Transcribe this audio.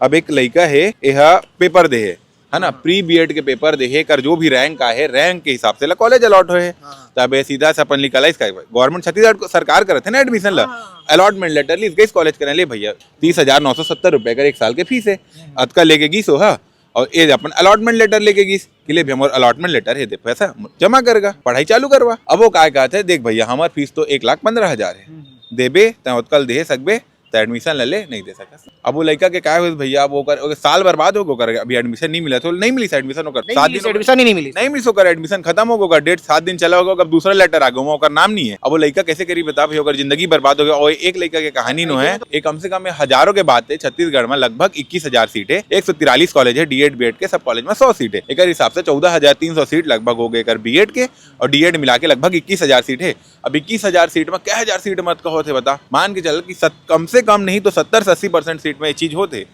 अब एक लड़का है यह पेपर दे है ना, प्री बीएड के पेपर दे कर जो भी रैंक का है, रैंक के हिसाब से कॉलेज अलॉट होए तब सीधा से अपन निकला इसका गवर्नमेंट छत्तीसगढ़ सरकार करे थे ना एडमिशन ला अलॉटमेंट लेटर ली गई कॉलेज करने ले भैया 30,970 रुपए का 1 साल के फीस है अतका लेके गई सो हा और ये अपन अलॉटमेंट लेटर लेके गई कि ले हमारे अलॉटमेंट लेटर है दे पैसा जमा करेगा पढ़ाई चालू करवा। अब वो काय कहते देख भैया हमार फीस तो 1,15,000 है देबे तो कल दे सकबे तो एडमिशन ले ले नहीं दे सका। अब वो लड़का के क्या हुआ भैया अब वो कर साल बर्बाद हो कर अभी एडमिशन नहीं मिला तो नहीं मिली एडमिशन होकर 7 दिन एडमिशन ही नहीं मिली नहीं मिल सो कर एडमिशन खत्म होगा डेट 7 दिन चला होगा अब दूसरा लेटर आ गया ओकर नाम नहीं है। अब वो लड़का कैसे करी बता भाई होकर जिंदगी बर्बाद हो गया। और एक लड़का की कहानी नो है एक कम से कम हजारों के बात है छत्तीसगढ़ में लगभग 21,000 सीट है 143 कॉलेज है डीएड बीएड के सब कॉलेज में 100 सीट है एक हिसाब से 14,300 सीट लगभग हो गए बीएड के और डीएड मिला के लगभग 21,000 सीट है। अब 21,000 सीट में क्या हजार सीट मत कहो थे बता मान के चल कि कम से कम नहीं तो 70 से 80% सीट में ये चीज होते